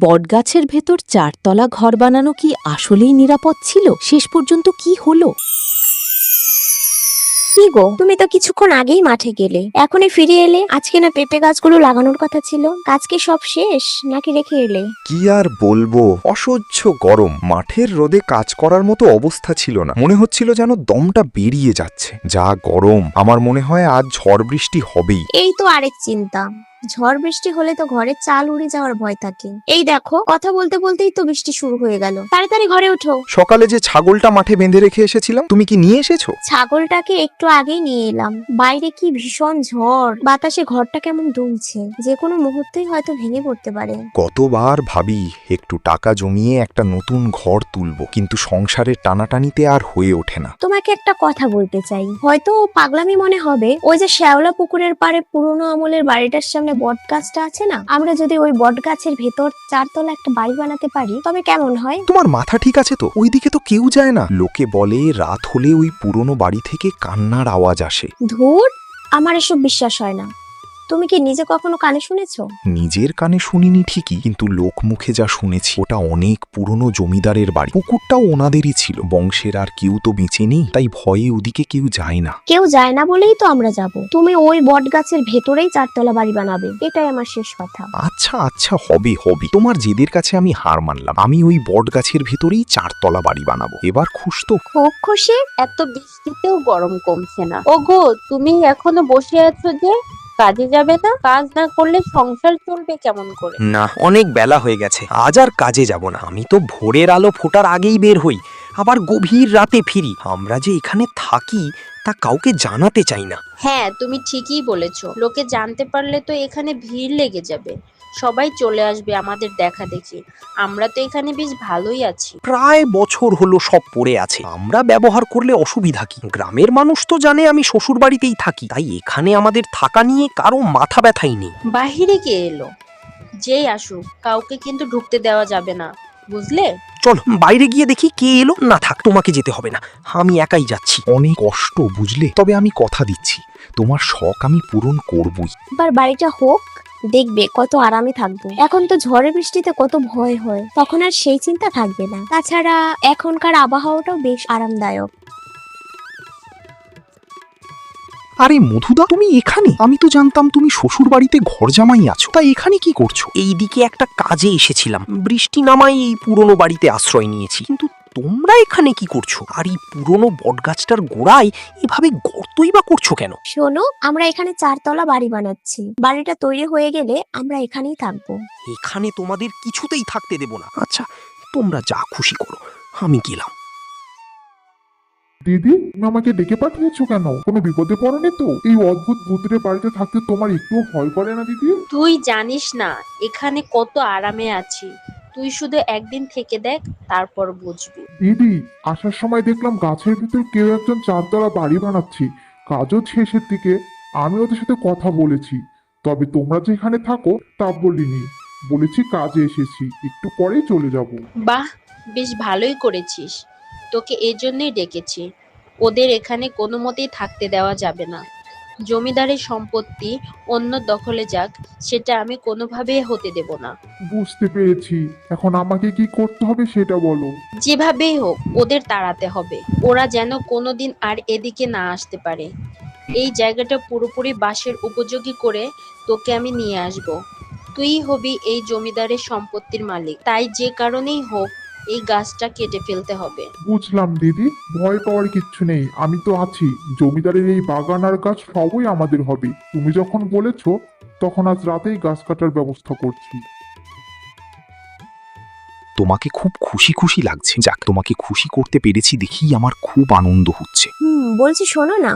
বটগাছের ভেতর ৪ তলা ঘর বানানো কি আসলেই নিরাপদ ছিল? শেষ পর্যন্ত কি হলো? কি গো, তুমি তো কিছুক্ষণ আগেই মাঠে গেলে, এখনই ফিরে এলে। আজকে না পেঁপে গাছগুলো লাগানোর কথা ছিল, কাজ কি সব শেষ নাকি রেখে এলে? কি আর বলবো, অসহ্য গরম। মাঠের রোদে কাজ করার মতো অবস্থা ছিল না, মনে হচ্ছিল যেন দমটা বেরিয়ে যাচ্ছে। যা গরম, আমার মনে হয় আজ ঝড় বৃষ্টি হবেই। এই তো আরেক চিন্তা, ঝড় বৃষ্টি হলে তো ঘরের চাল উড়ে যাওয়ার ভয় থাকে। এই দেখো, কথা বলতে বলতেই তো বৃষ্টি শুরু হয়ে গেল। তাড়াতাড়ি ঘরে ওঠো। সকালে যে ছাগলটা মাঠে বেঁধে রেখে এসেছিলাম, তুমি কি নিয়ে এসেছো? ছাগলটাকে একটু আগেই নিয়ে এলাম। বাইরে কি ভীষণ ঝড়, বাতাসে ঘরটা কেমন দুলছে, যে কোনো মুহূর্তেই হয়তো ভেঙে পড়তে পারে। কতবার ভাবি একটু টাকা জমিয়ে একটা নতুন ঘর তুলবো, কিন্তু সংসারের টানাটানিতে আর হয়ে ওঠে না। তোমাকে একটা কথা বলতে চাই, হয়তো পাগলামি মনে হবে। ওই যে শ্যাওলা পুকুরের পাড়ে পুরোনো আমলের বাড়িটার সামনে বট গাছটা আছে না, আমরা যদি ওই বট গাছের ভেতর 4 তলা একটা বাড়ি বানাতে পারি তবে কেমন হয়? তোমার মাথা ঠিক আছে তো? ওইদিকে তো কেউ যায় না। লোকে বলে রাত হলে ওই পুরনো বাড়ি থেকে কান্নার আওয়াজ আসে। ধুর, আমার এসব বিশ্বাস হয় না। তুমি কি নিজে কখনো কানে শুনেছো? নিজের কানে শুনিনি ঠিকই, কিন্তু লোক মুখে যা শুনেছি ওটা অনেক পুরনো জমিদারের বাড়ি। পুকুরটাও ওনাদেরই ছিল। বংশের আর কেউ তো বেঁচে নেই, তাই ভয়ে ওদিকে কেউ যায় না। কেউ যায় না বলেই তো আমরা যাব। তুমি ওই বট গাছের ভেতরেই 4 তলা বাড়ি বানাবে, এটাই আমার শেষ কথা। আচ্ছা আচ্ছা, হবে হবে। তোমার জেদের কাছে আমি হার মানলাম। আমি ওই বট গাছের ভেতরেই 4 তলা বাড়ি বানাবো। এবার খুশ তো? খুব খুশি। এত বৃষ্টিতেও গরম কমছে না। ওগো, তুমি এখনো বসে আছো যে? কাজে যাবে না? কাজ না করলে সংসার চলবে কেমন করে? না, অনেক বেলা হয়ে গেছে, আজ আর কাজে যাব না। আমি তো ভোরের আলো ফোটার আগেই বের হই, আবার গভীর রাতে ফিরি। আমরা যে এখানে থাকি তা কাউকে জানাতে চাই না। হ্যাঁ, তুমি ঠিকই বলেছো। লোকে জানতে পারলে তো এখানে ভিড় লেগে যাবে, সবাই চলে আসবে আমাদের দেখা দেখি। আমরা তো এখানে বেশ ভালোই আছি। প্রায় বছর হলো সব পড়ে আছে, আমরা ব্যবহার করলে অসুবিধা কি? গ্রামের মানুষ তো জানে আমি শ্বশুর বাড়িতেই থাকি, তাই এখানে আমাদের থাকা নিয়ে কারো মাথা ব্যথাই নেই। বাহিরে কে এলো? যেই আসুক, কাউকে কিন্তু ঢুকতে দেওয়া যাবে না, বুঝলে? চলো বাইরে গিয়ে দেখি কে এলো। না থাক, তোমাকে যেতে হবে না, আমি একাই যাচ্ছি। অনেক কষ্ট বুঝলে, তবে আমি কথা দিচ্ছি তোমার শখ আমি পূরণ করবই। এবার বাড়িটা হোক, দেখবে কত আরামে থাকবো। এখন তো ঝড়ে বৃষ্টিতে কত ভয় হয়, তখন আর সেই চিন্তা থাকবে না। তাছাড়া এখনকার আবহাওয়াটাও বেশ আরামদায়ক। আরে মধুদা, তুমি এখানে? আমি তো জানতাম তুমি শ্বশুর বাড়িতে ঘর জামাই আছো, তাই এখানে কি করছো? এইদিকে একটা কাজে এসেছিলাম, বৃষ্টি নামায় এই পুরনো বাড়িতে আশ্রয় নিয়েছি। কিন্তু তোমরা এখানে কি করছো? আর এই পুরনো বটগাছটার গোড়ায় এভাবে গর্তই বা করছো কেন? শোনো, আমরা এখানে 4 তলা বাড়ি বানাচ্ছি। বাড়িটা তৈরি হয়ে গেলে আমরা এখানেই থাকবো। এখানে তোমাদের কিছুতেই থাকতে দেব না। আচ্ছা, তোমরা যা খুশি করো, আমি গেলাম। দিদি, তুমি আমাকে ডেকে পাঠিয়েছো কেন? কোনো বিপদে পড়োনি তো? এই অদ্ভুত ভূতের বাড়িতে থাকতে তোমার একটুও ভয় করে না দিদি? তুই জানিস না এখানে কত আরামে আছি। তুই শুধু একদিন থেকে দেখ, তারপর বুঝবি। দিদি, আসার সময় দেখলাম গাছের ভিতর কেউ একজন 4 তলা বাড়ি বানাচ্ছি। কাজও শেষের দিকে। আমি ওদের সাথে কথা বলেছি, তবে তোমরা যে এখানে থাকো তা বলিনি। বলেছি কাজে এসেছি, একটু পরেই চলে যাব। বাহ, বেশ ভালোই করেছিস। তোকে এজন্যই ডেকেছি। ওদের এখানে কোনো মতেই থাকতে দেওয়া যাবে না। জমিদারের সম্পত্তি অন্য দখলে যাক, সেটা আমি কোনোভাবেই হতে দেব না। বুঝতে পেরেছি, এখন আমাকে কি করতে হবে সেটা বলো। যেভাবেই হোক ওদের তাড়াতে হবে, ওরা যেন কোনোদিন আর এদিকে না আসতে পারে। এই জায়গাটা পুরোপুরি বাসের উপযোগী করে তোকে আমি নিয়ে আসব। তুই হবি এই জমিদারের সম্পত্তির মালিক, তাই যে কারণেই হোক এই গাছটা কেটে ফেলতে হবে। বুঝলাম দিদি, ভয় পাওয়ার কিচ্ছু নেই, আমি তো আছি। জমিদারের এই বাগান আর গাছ সবই আমাদের হবে। তুমি যখন বলেছো, তখন আজ রাতেই গাছ কাটার ব্যবস্থা করছি। তোমাকে খুব খুশি খুশি লাগছে। যাক, তোমাকে খুশি করতে পেরেছি দেখেই আমার খুব আনন্দ হচ্ছে। বলছি শোনো না,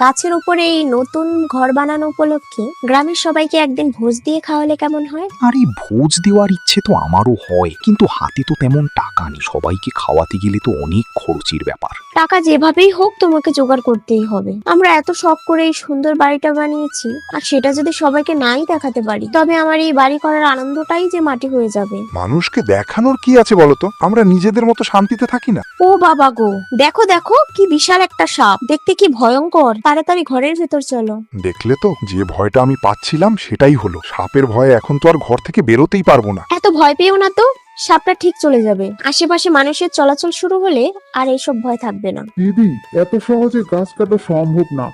গাছের উপরে এই নতুন ঘর বানানো উপলক্ষে গ্রামের সবাইকে একদিন ভোজ দিয়ে খাওয়ালে কেমন হয়? আর এই ভোজ দেওয়ার ইচ্ছে তো আমারও হয়, কিন্তু হাতে তো তেমন টাকা নেই। সবাইকে খাওয়াতে গেলে তো অনেক খরচের ব্যাপার। টাকা যেভাবেই হোক তোমাকে জোগাড় করতেই হবে। আমরা এত শখ করে এই সুন্দর বাড়িটা বানিয়েছি, আর সেটা যদি সবাইকে নাই দেখাতে পারি তবে আমার এই বাড়ি করার আনন্দটাই যে মাটি হয়ে যাবে। মানুষকে দেখানোর কি আছে বলতো? আমরা নিজেদের মতো শান্তিতে থাকি না? ও বাবা গো, দেখো দেখো কি বিশাল একটা সাপ, দেখতে কি ভয়ঙ্কর। তাড়াতাড়ি ঘরের ভেতর চলো। দেখলে তো, যে ভয়টা আমি পাচ্ছিলাম সেটাই হলো। সাপের ভয়ে এখন তো আর ঘর থেকে বেরোতেই পারবো না। এত ভয় পেও না তো, সাপটা ঠিক চলে যাবে। আশেপাশে মানুষের চলাচল শুরু হলে আর এইসব ভয় থাকবে না। দিদি, এত সহজে গাছ কাটা সম্ভব না।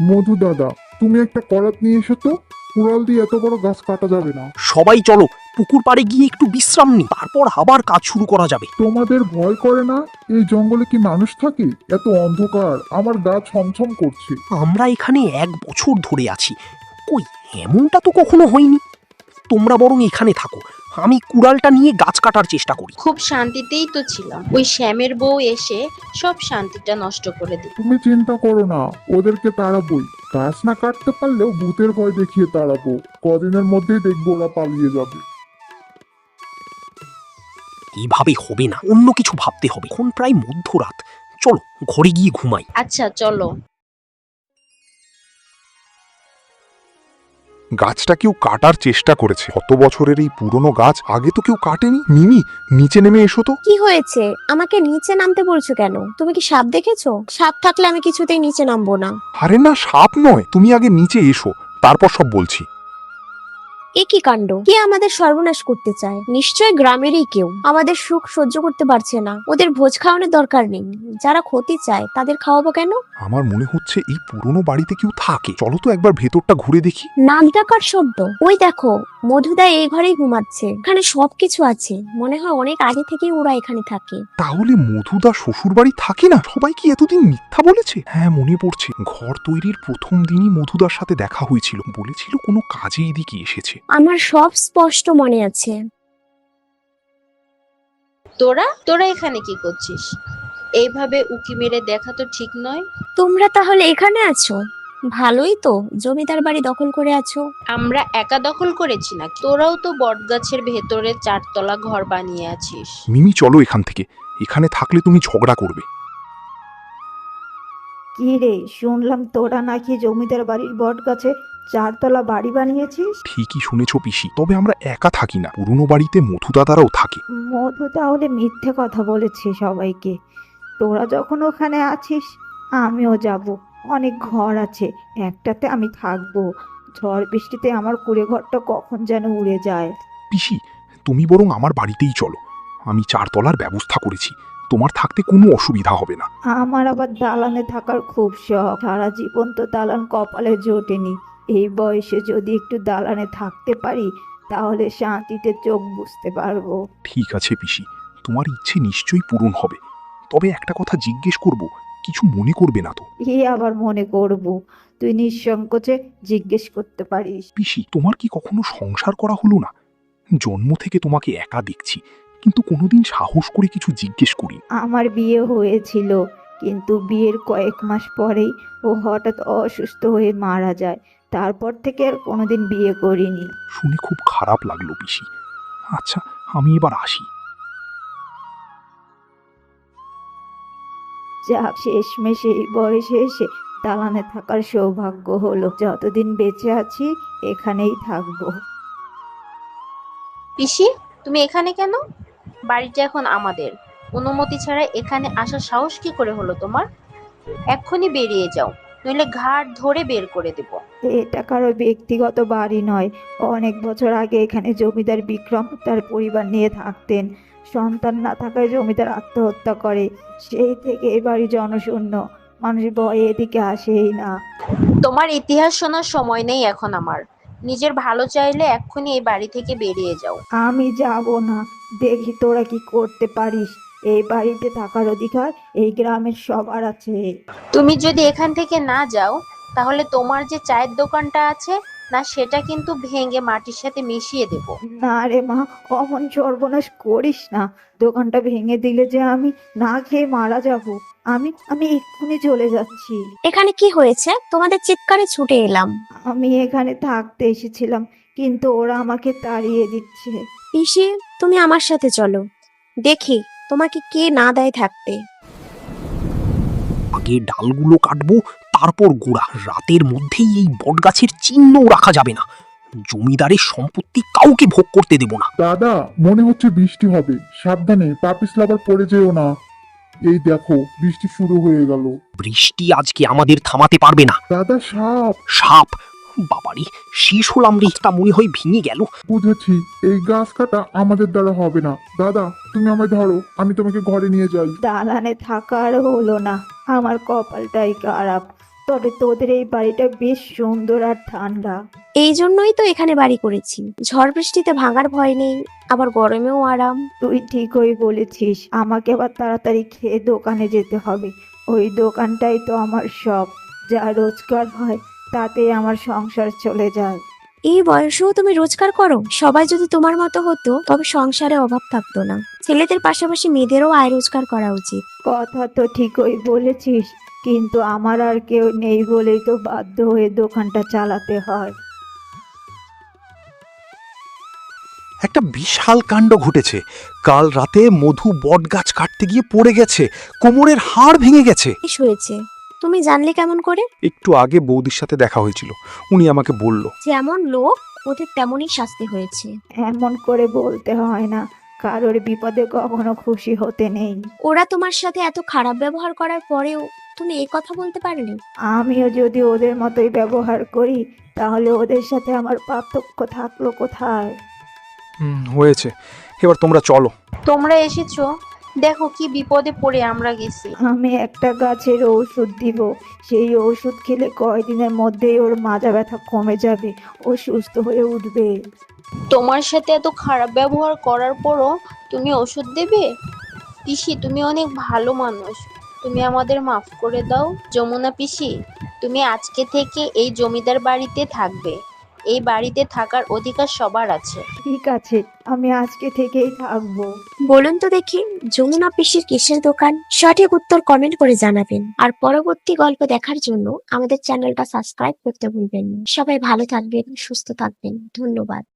মধু দাদা, তুমি একটা করাত নিয়ে এসো তো। কুড়াল দিয়ে এত বড় গাছ কাটা যাবে না। সবাই চলো, পুকুর পাড়ে গিয়ে একটু বিশ্রাম নি, তারপর আবার কাজ শুরু করা যাবে। তোমাদের ভয় করে না? এই জঙ্গলে কি মানুষ থাকে? এত অন্ধকার, আমার গা ছমছম করছে। আমরা এখানে 1 বছর ধরে আছি, কই এমনটা তো কখনো হয়নি। তোমরা বরং এখানে থাকো, আমি কুড়ালটা নিয়ে গাছ কাটার চেষ্টা করি। খুব শান্তিতেই তো ছিলাম, ওই শ্যামের বউ এসে সব শান্তিটা নষ্ট করে দিল। তুমি চিন্তা করো না, ওদেরকে তাড়াবোই। গাছ না কাটতে পারলেও ভূতের ভয় দেখিয়ে তাড়াবো। কদিনের মধ্যেই দেখবো ওরা পালিয়ে যাবে। এইভাবে হবে না, অন্য কিছু ভাবতে হবে। এখন প্রায় মধ্যরাত, চলো ঘরে গিয়ে ঘুমাই। আচ্ছা চলো। গাছটা কেউ কাটার চেষ্টা করেছে। কত বছরের এই পুরনো গাছ, আগে তো কেউ কাটেনি। মিমি, নিচে নেমে এসো তো। কি হয়েছে? আমাকে নিচে নামতে বলছো কেন? তুমি কি সাপ দেখেছো? সাপ থাকলে আমি কিছুতেই নিচে নামবো না। আরে না, সাপ নয়, তুমি আগে নিচে এসো, তারপর সব বলছি। এ কি কাণ্ড! কে আমাদের সর্বনাশ করতে চায়? নিশ্চয় গ্রামেরই কেউ। আমাদের সুখ সহ্য করতে পারছে না। ওদের ভোজ খাওয়ানোর দরকার নেই। যারা ক্ষতি চায় তাদের খাওয়াবো কেন? আমার মনে হচ্ছে এই পুরনো বাড়িতে কেউ থাকে। চলো তো একবার ভেতরটা ঘুরে দেখি। নাক ডাকার শব্দ। ওই দেখো, মধুদা এই ঘরেই ঘুমাচ্ছে। এখানে সবকিছু আছে, মনে হয় অনেক আগে থেকেই ওরা এখানে থাকে। তাহলে মধুদা শ্বশুর বাড়ি থাকে না? সবাই কি এতদিন মিথ্যা বলেছে? হ্যাঁ, মনে পড়ছে, ঘর তৈরির প্রথম দিনই মধুদার সাথে দেখা হয়েছিল। বলেছিল কোনো কাজে এদিকে এসেছে। আমার সব স্পষ্ট মনে আছে। তোরা তোরা এখানে কি করছিস? এইভাবে উকি মেরে দেখা তো ঠিক নয়। তোমরা তাহলে এখানে আছো? ভালোই তো, জমিদার বাড়ি দখল করে আছো। আমরা একা দখল করেছি না, তোরাও তো বটগাছের ভেতরে 4 তলা ঘর বানিয়ে আছিস। মিমি, চলো এখান থেকে। এখানে থাকলে তুমি ঝগড়া করবে। কি রে, শুনলাম তোরা নাকি জমিদার বাড়ির বট গাছে 4 তলা বাড়ি বানিয়েছিস? ঠিকই শুনেছো পিসি, তবে আমরা একা থাকি না, পুরনো বাড়িতে মধুদাদারাও থাকে। মধু তাহলে মিথ্যে কথা বলেছে সবাইকে। তোরা যখন ওখানে আছিস আমিও যাব। অনেক ঘর আছে, একটাতে আমি থাকবো। ঝড় বৃষ্টিতে আমার কুড়ে ঘরটা কখন যেন উড়ে যায়। পিসি, তুমি বরং আমার বাড়িতেই চলো। আমি 4 তলার ব্যবস্থা করেছি, তোমার থাকতে কোনো অসুবিধা হবে না। আমার আবার দালানে থাকার খুব শখ। সারা জীবন তো দালান কপালে জোটেনি। এই বয়সে যদি একটু দালানে থাকতে পারি তাহলে শান্তিতে চোখ বুঝতে পারবো। ঠিক আছে পিসি, তোমার ইচ্ছে নিশ্চয়ই পূরণ হবে। তবে একটা কথা জিজ্ঞেস করব, কিছু মনে করবে না তো? কি আবার মনে করব? তুই নিঃসংকোচে জিজ্ঞেস করতে পারিস। পিসি, তোমার কি কখনো সংসার করা হলো না? জন্ম থেকে তোমাকে একা দেখছি, কিন্তু কোনোদিন সাহস করে কিছু জিজ্ঞেস করি। আমার বিয়ে হয়েছিল, কিন্তু বিয়ের কয়েক মাস পরেই ও হঠাৎ অসুস্থ হয়ে মারা যায়। তারপর থেকে আর কোনোদিন বিয়ে করিনি। শুনে খুব খারাপ লাগলো পিসি। আচ্ছা, আমি এবার আসি। যা, শেষমেশ এই বয়সে এসে দালানে থাকার সৌভাগ্য হলো। যতদিন বেঁচে আছি এখানেই থাকবো। পিসি, তুমি এখানে কেন? বাড়িটা এখন আমাদের। অনুমতি ছাড়া এখানে আসার সাহস কি করে হলো তোমার? এক্ষুনি বেরিয়ে যাও, নইলে ঘাট ধরে বের করে দেব। এটা কারো ব্যক্তিগত বাড়ি নয়। অনেক বছর আগে এখানে জমিদার বিক্রম তার পরিবার নিয়ে থাকতেন। সন্তান না থাকায় জমিদার আত্মহত্যা করে। সেই থেকে এই বাড়ি জনশূন্য। মানুষ ভয়ে এদিকে আসেই না। তোমার ইতিহাস শোনার সময় নেই এখন আমার। নিজের ভালো চাইলে এক্ষুনি এই বাড়ি থেকে বেরিয়ে যাও। আমি যাব না। দেখি তোরা কি করতে পারিস। এই বাড়িতে থাকার অধিকার এই গ্রামের সবার আছে। তুমি যদি এখান থেকে না যাও, তাহলে তোমার যে চায়ের দোকানটা আছে না, সেটা কিন্তু ভেঙে মাটির সাথে মিশিয়ে দেব। না রে মা, অমন সর্বনাশ করিস না। দোকানটা ভেঙে দিলে যে আমি না খেয়ে মারা যাব। আমি আমি এক্ষুনি চলে যাচ্ছি। এখানে কি হয়েছে? তোমাদের চিৎকারে ছুটে এলাম। আমি এখানে থাকতে এসেছিলাম, কিন্তু ওরা আমাকে তাড়িয়ে দিচ্ছে। পিসি, তুমি আমার সাথে চলো, দেখি তোমাকে কে না দেয় থাকতে। আগে ডালগুলো কাটবো, তারপর গোড়া। রাতের মধ্যেই এই বটগাছের চিহ্নও রাখা যাবে না। জমিদারের সম্পত্তি কাউকে ভোগ করতে দেব না। দাদা, মনে হচ্ছে বৃষ্টি হবে। সাবধানে, পা পিছলে আবার পড়ে যেও না। এই দেখো বৃষ্টি শুরু হয়ে গেল। বৃষ্টি আজকে আমাদের থামাতে পারবে না। দাদা সাপ। সাপ! বাবারে, শেষ হলাম রে, তা মনে হয় ভেঙে গেল। বুঝেছি, এই গাছ কাটা আমাদের দ্বারা হবে না। দাদা তুমি আমায় ধরো, আমি তোমাকে ঘরে নিয়ে যাই। দালানে থাকা আর হলো না, আমার কপালটাই খারাপ। তবে তোদের এই বাড়িটা বেশ সুন্দর আর ঠান্ডা। এই জন্যই তো এখানে বাড়ি করেছি, ঝড় বৃষ্টিতে ভাঙার ভয় নেই, আবার গরমেও আরাম। তুই ঠিকই বলেছিস, আমাকে আবার তাড়াতাড়ি খেয়ে দোকানে যেতে হবে। ওই দোকানটাই তো আমার সব, যা রোজগার হয় তাতে আমার সংসার চলে যায়। এই বয়সেও তুমি রোজগার করো? সবাই যদি তোমার মতো হতো তবে সংসারে অভাব থাকতো না। ছেলেদের পাশাপাশি মেয়েদেরও আয় রোজগার করা উচিত। কথা তো ঠিকই বলেছিস, কিন্তু আমার আর কেউ নেই বলেই তো বাধ্য হয়ে দোকানটা চালাতে হয়। একটা বিশাল কাণ্ড ঘটেছে। কাল রাতে মধু বটগাছ কাটতে গিয়ে পড়ে গেছে, কোমরের হাড় ভেঙে গেছে। বেশ হয়েছে, তুমি জানলে কেমন করে? একটু আগে বৌদির সাথে দেখা হয়েছিল, উনি আমাকে বলল। যেমন লোক ওদের তেমনই শাস্তি হয়েছে। এমন করে বলতে হয় না, কারোর বিপদে কখনো খুশি হতে নেই। ওরা তোমার সাথে এত খারাপ ব্যবহার করার পরেও তুমি এই কথা বলতে পারলে? আমিও যদি ওদের মতোই ব্যবহার করি তাহলে ওদের সাথে আমার পার্থক্য থাকলো কোথায়? হয়েছে, এবার তোমরা চলো। তোমরা এসেছো, দেখো কি বিপদে পড়ে আমরা গেছি। আমি একটা গাছের ওষুধ দিব, সেই ওষুধ খেলে কয়দিনের মধ্যেই ওর মাজা ব্যথা কমে যাবে, ও সুস্থ হয়ে উঠবে। তোমার সাথে এত খারাপ ব্যবহার করার পরও তুমি ওষুধ দেবে? পিসি, তুমি অনেক ভালো মানুষ, তুমি আমাদের মাফ করে দাও। যমুনা পিসি, তুমি আজকে থেকে এই জমিদার বাড়িতে থাকবে। এই বাড়িতে থাকার অধিকার সবার আছে। ঠিক আছে, আমি আজকে থেকেই থাকবো। বলুন তো দেখি, যমুনা পিসির কিসের দোকান? সঠিক উত্তর কমেন্ট করে জানাবেন। আর পরবর্তী গল্প দেখার জন্য আমাদের চ্যানেলটা সাবস্ক্রাইব করতে ভুলবেন না। সবাই ভালো থাকবেন, সুস্থ থাকবেন, ধন্যবাদ।